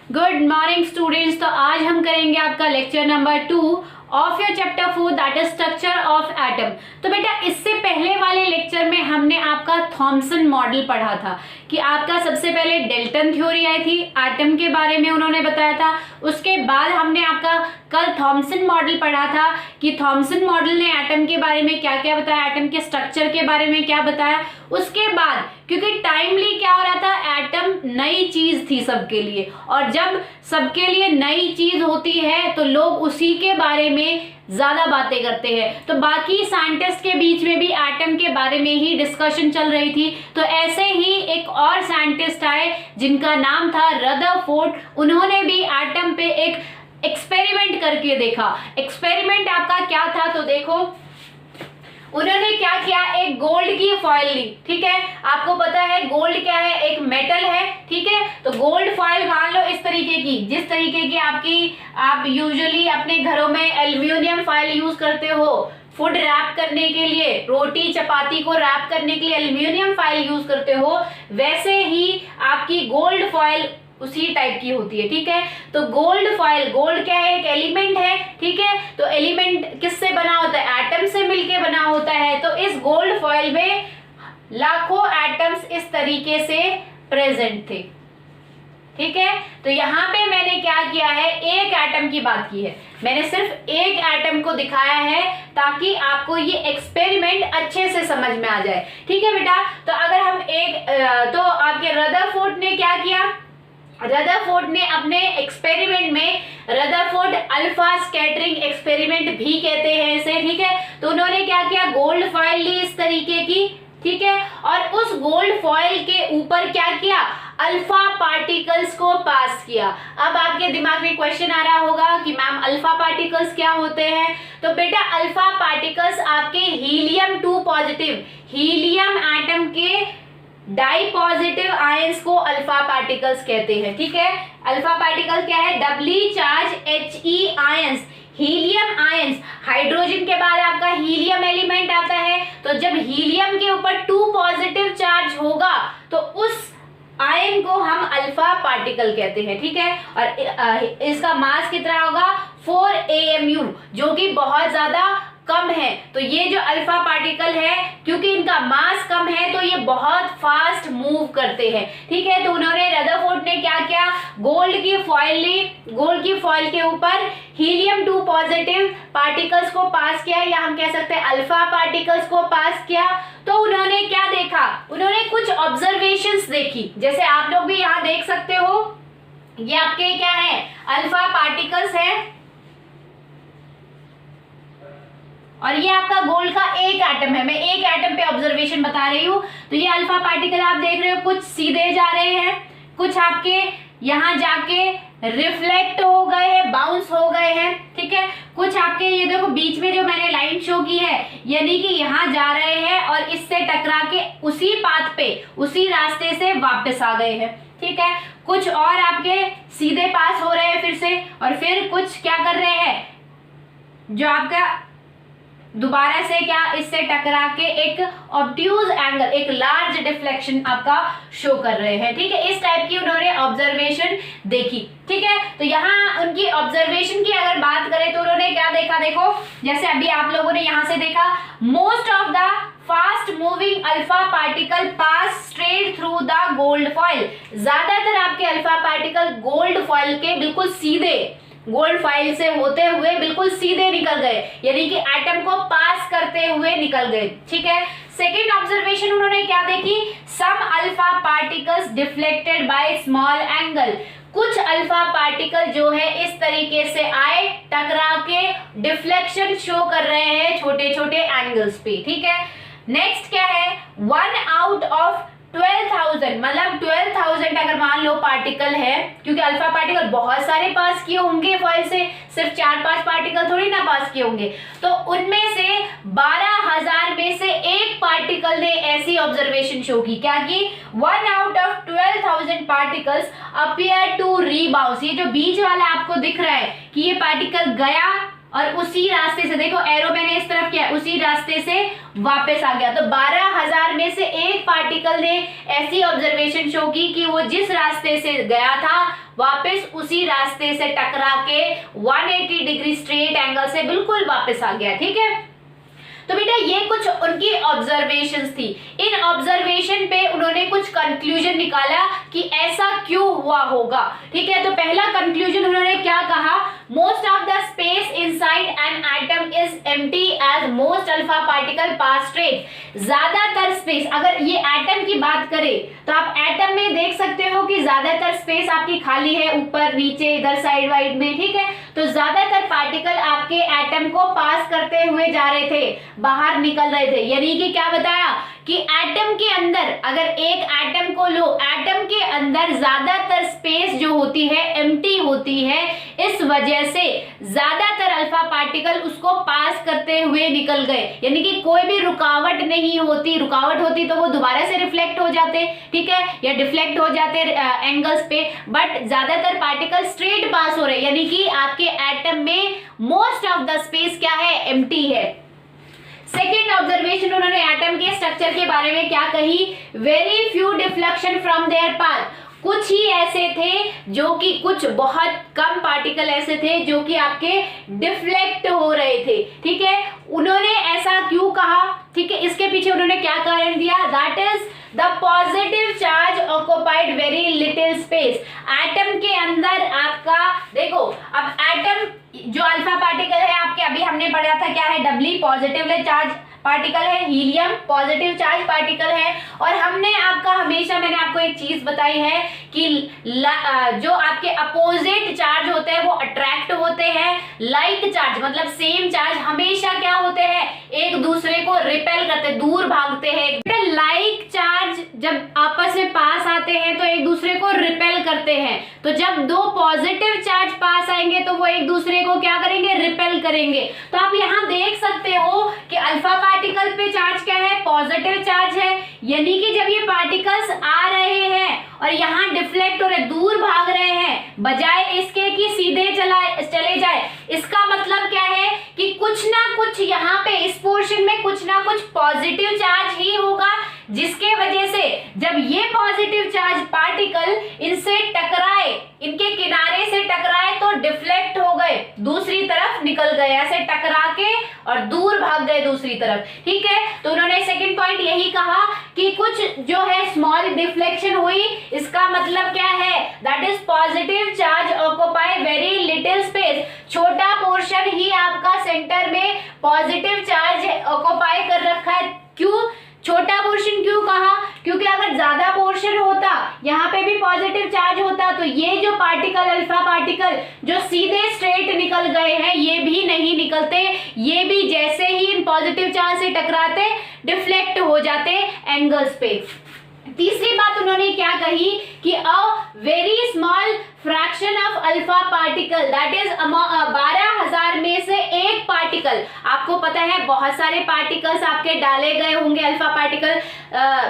Good morning students. तो आज हम करेंगे आपका lecture number 2 of your chapter 4 that is structure of atom. तो बेटा इससे पहले वाले लेक्चर में हमने आपका थॉमसन मॉडल पढ़ा था कि आपका सबसे पहले डेल्टन थ्योरी आई थी, एटम के बारे में उन्होंने बताया था। उसके बाद हमने आपका कल थॉमसन मॉडल पढ़ा था कि थॉमसन मॉडल ने एटम के बारे में क्या क्या बताया, एटम के स्ट्रक्चर के बारे में क्या बताया। उसके बाद क्योंकि टाइमली क्या हो रहा था, एटम नई चीज थी सबके लिए, और जब सबके लिए नई चीज होती है तो लोग उसी के बारे में ज्यादा बातें करते हैं। तो बाकी साइंटिस्ट के बीच में भी एटम के बारे में ही डिस्कशन चल रही थी। तो ऐसे ही एक और साइंटिस्ट आए जिनका नाम था रदरफोर्ड। उन्होंने भी एटम पे एक एक्सपेरिमेंट करके देखा। एक्सपेरिमेंट आपका क्या था तो देखो, उन्होंने क्या किया, एक गोल्ड की फॉइल ली। ठीक है, आपको पता है गोल्ड क्या है, एक मेटल है। ठीक है, तो गोल्ड फॉइल मान लो इस तरीके की, जिस तरीके की आप यूजुअली अपने घरों में एल्यूमिनियम फॉइल यूज करते हो फूड रैप करने के लिए, रोटी चपाती को रैप करने के लिए एल्यूमिनियम फॉइल यूज करते हो, वैसे ही आपकी गोल्ड फॉइल उसी टाइप की होती है। ठीक है, तो गोल्ड फॉइल, गोल्ड क्या है, एक एलिमेंट है। ठीक है, तो एलिमेंट किससे बना होता है, एटम से मिलके बना होता है। तो इस गोल्ड फॉइल में लाखों एटम्स इस तरीके से प्रेजेंट थे। ठीक है, तो यहाँ पे मैंने क्या किया है, एक एटम की बात की है, मैंने सिर्फ एक एटम को दिखाया है ताकि आपको ये एक्सपेरिमेंट अच्छे से समझ में आ जाए। ठीक है बेटा, तो अगर हम तो आपके रदरफोर्ड ने क्या किया, रदरफोर्ड ने अपने एक्सपेरिमेंट में, रदरफोर्ड अल्फा स्कैटरिंग एक्सपेरिमेंट भी कहते हैं इसे। ठीक है, तो उन्होंने क्या किया, गोल्ड फॉइल ली इस तरीके की। ठीक है, और उस गोल्ड फॉइल के ऊपर क्या किया, अल्फा पार्टिकल्स को पास किया। अब आपके दिमाग में क्वेश्चन आ रहा होगा कि मैम अल्फा पार्टिकल्स क्या होते हैं। तो बेटा अल्फा पार्टिकल्स आपके हीलियम 2 पॉजिटिव, हीलियम एटम के डाई पॉजिटिव आयंस को अल्फा पार्टिकल्स कहते हैं। ठीक है, अल्फा पार्टिकल क्या है, doubly charged He ions, helium ions. Hydrogen के बाद आपका हीलियम एलिमेंट आता है, तो जब हीलियम के ऊपर 2 पॉजिटिव चार्ज होगा तो उस आयन को हम अल्फा पार्टिकल कहते हैं। ठीक है, और इसका मास कितना होगा, 4 AMU, जो कि बहुत ज्यादा कम है। तो ये जो अल्फा पार्टिकल है, क्योंकि इनका मास कम है तो ये बहुत फास्ट मूव करते हैं। ठीक है, तो उन्होंने, रदरफोर्ड ने क्या किया, गोल्ड की फॉइल ली, गोल्ड की फॉइल के ऊपर हीलियम 2 पॉजिटिव पार्टिकल्स को पास किया, या हम कह सकते हैं अल्फा पार्टिकल्स को पास किया। तो उन्होंने क्या देखा, उन्होंने कुछ ऑब्जर्वेशंस देखी, जैसे आप लोग भी यहाँ देख सकते हो, ये आपके क्या है, अल्फा पार्टिकल्स है, और ये आपका गोल्ड का एक एटम है। मैं एक एटम पे ऑब्जर्वेशन बता रही हूँ। तो ये अल्फा पार्टिकल आप देख रहे हो, कुछ सीधे जा रहे हैं, कुछ आपके यहाँ जाके रिफ्लेक्ट हो गए हैं, बाउंस हो गए हैं। ठीक है, कुछ आपके ये देखो बीच में जो मैंने लाइन शो की है, यानी कि यहाँ जा रहे हैं और इससे टकरा के उसी पाथ पे, उसी रास्ते से वापस आ गए हैं। ठीक है, कुछ और आपके सीधे पास हो रहे हैं फिर से, और फिर कुछ क्या कर रहे हैं, जो आपका दोबारा से क्या, इससे टकरा के एक ऑब्ट्यूज एंगल, एक लार्ज डिफ्लेक्शन आपका शो कर रहे हैं। ठीक है, इस टाइप की उन्होंने ऑब्जर्वेशन देखी। ठीक है, तो यहाँ उनकी ऑब्जर्वेशन की अगर बात करें तो उन्होंने क्या देखा, देखो जैसे अभी आप लोगों ने यहाँ से देखा, most of the fast moving alpha particle pass straight through the gold foil. ज्यादातर आपके अल्फा पार्टिकल गोल्ड फॉइल के बिल्कुल सीधे, गोल्ड फॉइल से होते हुए बिल्कुल सीधे निकल गए, यानी कि एटम को पास करते हुए निकल गए। ठीक है, सेकेंड ऑब्जर्वेशन उन्होंने क्या देखी, some alpha particles deflected by small angle. कुछ अल्फा पार्टिकल जो है इस तरीके से आए, टकरा के डिफ्लेक्शन शो कर रहे हैं छोटे छोटे एंगल्स पे। ठीक है, नेक्स्ट क्या है, 1 आउट ऑफ 12,000, मतलब 12,000 अगर मान लो पार्टिकल है, क्योंकि अल्फा पार्टिकल बहुत सारे पास किए होंगे फॉइल से, सिर्फ 4-5 पार्टिकल थोड़ी ना पास किए होंगे, तो उनमें से 12,000 में से एक पार्टिकल ने ऐसी ऑब्जर्वेशन शो की, क्या की, 1 out of 12,000 particles appear to rebounce. ये जो बीच वाला आपको दिख रहा है कि ये पार्टिकल गया और उसी रास्ते से, देखो एरो मैंने इस तरफ किया, उसी रास्ते से वापस आ गया। तो 12,000 में से एक पार्टिकल ने ऐसी ऑब्जर्वेशन शो की कि वो जिस रास्ते से गया था वापस उसी रास्ते से टकरा के 180 डिग्री स्ट्रेट एंगल से बिल्कुल वापस आ गया। ठीक है, तो बेटा ये कुछ उनकी ऑब्जर्वेशंस थी। इन ऑब्जर्वेशन पे उन्होंने कुछ कंक्लूजन निकाला कि ऐसा क्यों हुआ होगा। ठीक है, तो पहला कंक्लूजन उन्होंने क्या कहा, most of the space inside an atom is empty as most alpha particle pass straight. ज्यादातर स्पेस, अगर ये एटम की बात करें तो आप एटम में देख सकते हो कि ज्यादातर स्पेस आपकी खाली है, ऊपर नीचे इधर साइड वाइड में। ठीक है, तो ज्यादातर पार्टिकल आपके एटम को पास करते हुए जा रहे थे, बाहर निकल रहे थे। यानी कि क्या बताया कि एटम के अंदर, अगर एक एटम को लो, एटम के अंदर ज्यादातर स्पेस जो होती है एम्प्टी होती है, इस वजह से ज्यादातर अल्फा पार्टिकल उसको पास करते हुए निकल गए। यानी कि कोई भी रुकावट नहीं होती, रुकावट होती तो वो दोबारा से रिफ्लेक्ट हो जाते, ठीक है, या डिफ्लेक्ट हो जाते एंगल्स पे, बट ज्यादातर पार्टिकल स्ट्रेट पास हो रहे, यानी कि आपके एटम में मोस्ट ऑफ द स्पेस क्या है, एम्प्टी है। सेकेंड ऑब्जर्वेशन उन्होंने एटम के स्ट्रक्चर के बारे में क्या कही, very few deflection from there path. कुछ ही ऐसे थे जो कि, कुछ बहुत कम पार्टिकल ऐसे थे जो कि आपके डिफ्लेक्ट हो रहे थे। ठीक है, उन्होंने ऐसा क्यों कहा, ठीक है, इसके पीछे उन्होंने क्या कारण दिया, that is the positive charge occupied very little space. Atom के अंदर आपका, देखो अब एटम जो अल्फा पार्टिकल है आपके, अभी हमने पढ़ा था क्या है, डबली पॉजिटिव चार्ज पार्टिकल है, हीलियम पॉजिटिव चार्ज पार्टिकल है। और हमने आपका, हमेशा मैंने आपको एक चीज बताई है कि जो आपके अपोजिट चार्ज होते हैं वो अट्रैक्ट होते हैं, लाइक चार्ज मतलब सेम चार्ज हमेशा क्या होते हैं, एक दूसरे को रिपेल करते, दूर भागते हैं। लाइक चार्ज जब आपस में पास आते हैं तो एक दूसरे को रिपेल करते हैं। तो जब दो पॉजिटिव चार्ज पास आएंगे तो वो एक दूसरे को क्या करेंगे, रिपेल करेंगे। तो आप यहाँ देख सकते हो कि अल्फा पार्टिकल पे चार्ज क्या है, पॉजिटिव चार्ज है। यानी कि जब ये पार्टिकल्स आ रहे हैं और यहाँ डिफ्लेक्ट हो रहे, दूर भाग रहे हैं, बजाय इसके कि सीधे चले जाए, इसका मतलब क्या है कि कुछ ना कुछ यहाँ पे इस पोर्शन में कुछ ना कुछ पॉजिटिव चार्ज ही होगा, जिसके वजह से जब ये पॉजिटिव चार्ज पार्टिकल इनसे टकराए, इनके किनारे से टकराए तो डिफ्लेक्ट हो गए, दूसरी तरफ निकल गए, ऐसे टकरा के और दूर भाग गए दूसरी तरफ। ठीक है, तो उन्होंने सेकंड पॉइंट यही कहा कि कुछ जो है स्मॉल डिफ्लेक्शन हुई, इसका मतलब क्या है, that is positive charge occupy very little space. छोटा पोर्शन ही आपका सेंटर में पॉजिटिव चार्ज ऑक्युपाई कर रखा है। क्यों छोटा पोर्शन क्यों कहा, क्योंकि अगर ज्यादा पोर्शन होता, यहाँ पे भी पॉजिटिव चार्ज होता, तो ये जो पार्टिकल, अल्फा पार्टिकल जो सीधे स्ट्रेट निकल गए हैं, ये भी नहीं निकलते, ये भी जैसे ही इन पॉजिटिव चार्ज से टकराते डिफ्लेक्ट हो जाते एंगल्स पे। तीसरी बात उन्होंने क्या कही कि a very small fraction of alpha particle, that is 12,000 में से एक पार्टिकल। आपको पता है बहुत सारे पार्टिकल्स आपके डाले गए होंगे, अल्फा पार्टिकल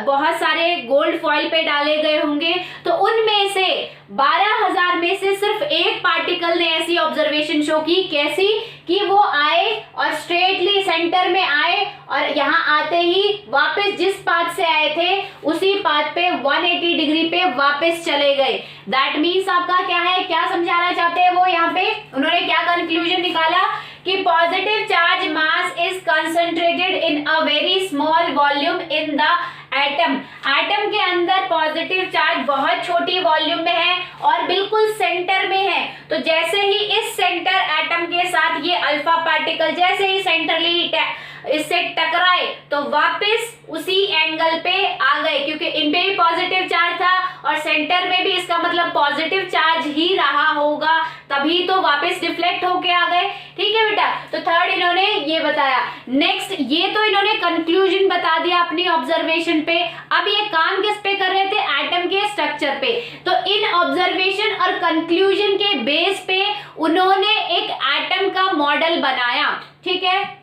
बहुत सारे गोल्ड फॉइल पे डाले गए होंगे, तो उनमें से 12,000 में से सिर्फ एक पार्टिकल ने ऐसी ऑब्जर्वेशन शो की, कैसी कि वो आए और स्ट्रेटली सेंटर में आए और यहाँ आते ही वापस जिस पाथ से आए थे उसी पाथ पे 180 डिग्री पे वापस चले गए। दैट मीन्स आपका क्या है, क्या समझाना चाहते हैं वो, यहाँ पे उन्होंने क्या कंक्लूजन निकाला कि positive charge mass is concentrated in a very small volume in the atom. Atom के अंदर पॉजिटिव चार्ज बहुत छोटी वॉल्यूम में है और बिल्कुल सेंटर में है। तो जैसे ही इस सेंटर एटम के साथ ये अल्फा पार्टिकल जैसे ही सेंट्रली इससे टकराए तो वापस उसी एंगल पे आ गए, क्योंकि इन पे भी पॉजिटिव चार्ज था और सेंटर में भी, इसका मतलब पॉजिटिव चार्ज ही रहा होगा, तभी तो वापस रिफ्लेक्ट होके आ गए। ठीक है बेटा, तो थर्ड इन्होंने ये बताया। नेक्स्ट, ये तो इन्होंने कंक्लूजन बता दिया अपनी ऑब्जर्वेशन पे। अब ये काम किस पे कर रहे थे, एटम के स्ट्रक्चर पे। तो इन ऑब्जर्वेशन और कंक्लूजन के बेस पे उन्होंने एक एटम का मॉडल बनाया। ठीक है,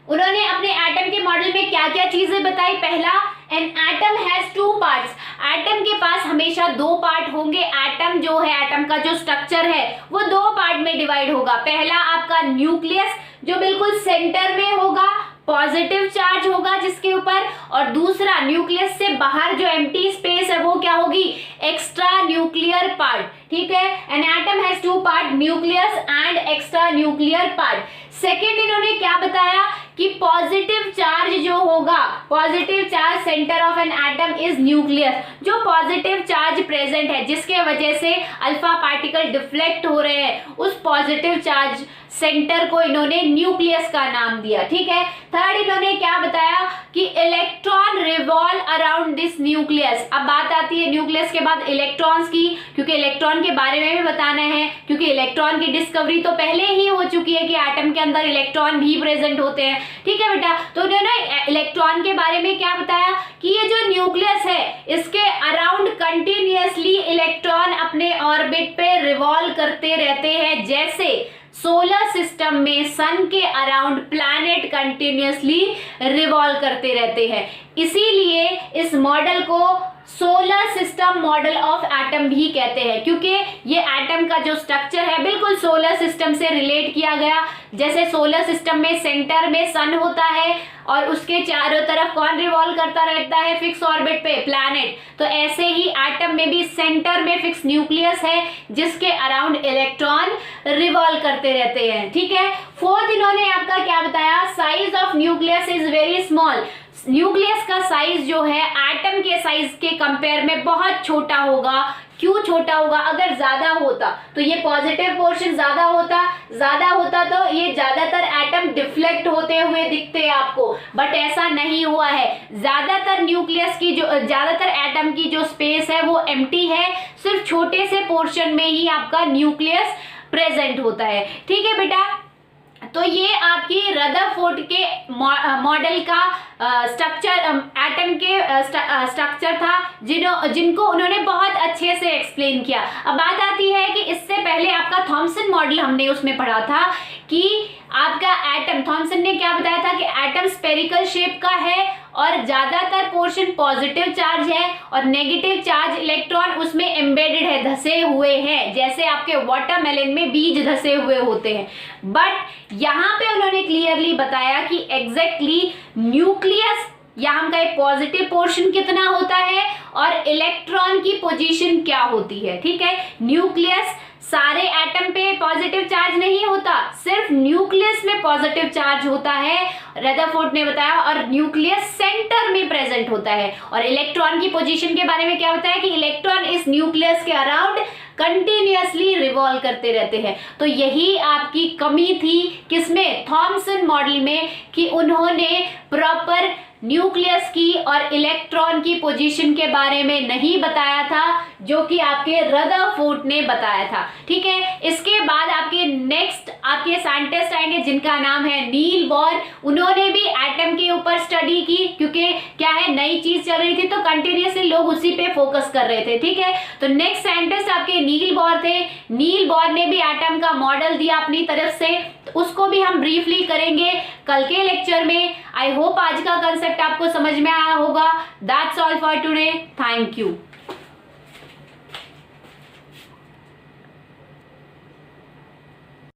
उन्होंने अपने एटम के मॉडल में क्या क्या चीजें बताई, पहला N atom has two parts, atom के पास हमेशा दो पार्ट होंगे। एटम जो है, एटम का जो स्ट्रक्चर है वो दो पार्ट में डिवाइड होगा। पहला आपका न्यूक्लियस जो बिल्कुल सेंटर में होगा, पॉजिटिव चार्ज होगा जिसके ऊपर, और दूसरा न्यूक्लियस से बाहर जो एम्प्टी स्पेस है वो क्या होगी, एक्स्ट्रा न्यूक्लियर पार्ट। ठीक है, an atom has two part, nucleus and extra nuclear part. Second इन्होंने क्या बताया कि पॉजिटिव चार्ज जो होगा, positive charge centre of an atom is nucleus, जो पॉजिटिव चार्ज प्रेजेंट है जिसके वजह से अल्फा पार्टिकल डिफ्लेक्ट हो रहे हैं, उस पॉजिटिव चार्ज सेंटर को इन्होंने न्यूक्लियस का नाम दिया। ठीक है, थर्ड इन्होंने क्या बताया कि electron revolve around this nucleus. अब बात आती है न्यूक्लियस के बाद इलेक्ट्रॉन्स की, क्योंकि इलेक्ट्रॉन के बारे में भी बताना है, क्योंकि इलेक्ट्रॉन की डिस्कवरी तो पहले ही हो चुकी है कि एटम के अंदर इलेक्ट्रॉन भी प्रेजेंट होते हैं। ठीक है बेटा, तो उन्होंने इलेक्ट्रॉन के बारे में क्या बताया कि ये जो न्यूक्लियस है इसके अराउंड कंटिन्यूअसली इलेक्ट्रॉन अपने ऑर्बिट पे रिवॉल्व करते रहते हैं, जैसे सोलर सिस्टम में सन के अराउंड प्लैनेट कंटिन्यूअसली रिवॉल्व करते रहते हैं। इसीलिए इस मॉडल को solar system model of atom भी कहते हैं, क्योंकि ये एटम का जो स्ट्रक्चर है बिल्कुल सोलर सिस्टम से रिलेट किया गया। जैसे सोलर सिस्टम में सेंटर में सन होता है और उसके चारों तरफ कौन रिवॉल्व करता रहता है फिक्स ऑर्बिट पे, प्लैनेट। तो ऐसे ही एटम में भी सेंटर में फिक्स न्यूक्लियस है जिसके अराउंड इलेक्ट्रॉन रिवॉल्व करते रहते हैं। ठीक है, फोर्थ इन्होंने आपका क्या बताया, size of nucleus is very small. Nucleus का साइज जो है एटम के साइज के कंपेयर में बहुत छोटा होगा। क्यों छोटा होगा, अगर ज्यादा होता तो ये पॉजिटिव पोर्शन ज्यादा होता तो ये ज्यादातर एटम डिफ्लेक्ट होते हुए दिखते हैं आपको, बट ऐसा नहीं हुआ है। ज्यादातर न्यूक्लियस की जो ज्यादातर एटम की जो स्पेस है वो एम्प्टी है, सिर्फ छोटे से पोर्शन में ही आपका न्यूक्लियस प्रेजेंट होता है। ठीक है बेटा, तो ये आपकी रदरफोर्ड के मॉडल का स्ट्रक्चर, एटम के स्ट्रक्चर था जिनको उन्होंने बहुत अच्छे से एक्सप्लेन किया। अब बात आती है कि इससे पहले आपका थॉमसन मॉडल हमने उसमें पढ़ा था कि आपका एटम, थॉमसन ने क्या बताया था कि एटम स्फेरिकल शेप का है और ज्यादातर पोर्शन पॉजिटिव चार्ज है और नेगेटिव चार्ज इलेक्ट्रॉन उसमें एम्बेडेड है, धसे हुए हैं, जैसे आपके वाटरमेलन में बीज धसे हुए होते हैं। बट यहाँ पे उन्होंने क्लियरली बताया कि एग्जैक्टली न्यूक्लियस यहाँ का एक पॉजिटिव पोर्शन कितना होता है और इलेक्ट्रॉन की पोजीशन क्या होती है। ठीक है, न्यूक्लियस सारे एटम पे पॉजिटिव चार्ज नहीं होता, सिर्फ न्यूक्लियस में पॉजिटिव चार्ज होता है, रदरफोर्ड ने बताया, और न्यूक्लियस सेंटर में प्रेजेंट होता है। और इलेक्ट्रॉन की पोजीशन के बारे में क्या बताया कि इलेक्ट्रॉन इस न्यूक्लियस के अराउंड कंटिन्यूअसली रिवॉल्व करते रहते हैं। तो यही आपकी कमी थी किसमें, थॉमसन मॉडल में, कि उन्होंने प्रॉपर न्यूक्लियस की और इलेक्ट्रॉन की पोजीशन के बारे में नहीं बताया था, जो कि आपके रदरफोर्ड ने बताया था। ठीक है, इसके बाद आपके नेक्स्ट आपके साइंटिस्ट आएंगे जिनका नाम है नील बोर। उन्होंने भी एटम के ऊपर स्टडी की, क्योंकि क्या है, नई चीज चल रही थी तो कंटिन्यूअसली लोग उसी पे फोकस कर रहे थे। ठीक है, तो नेक्स्ट साइंटिस्ट आपके नील बोर थे। नील बोर ने भी एटम का मॉडल दिया अपनी तरफ से, तो उसको भी हम ब्रीफली करेंगे कल के लेक्चर में। आई होप आज का कंसेप्ट आपको समझ में आया होगा। That's all for today, thank you.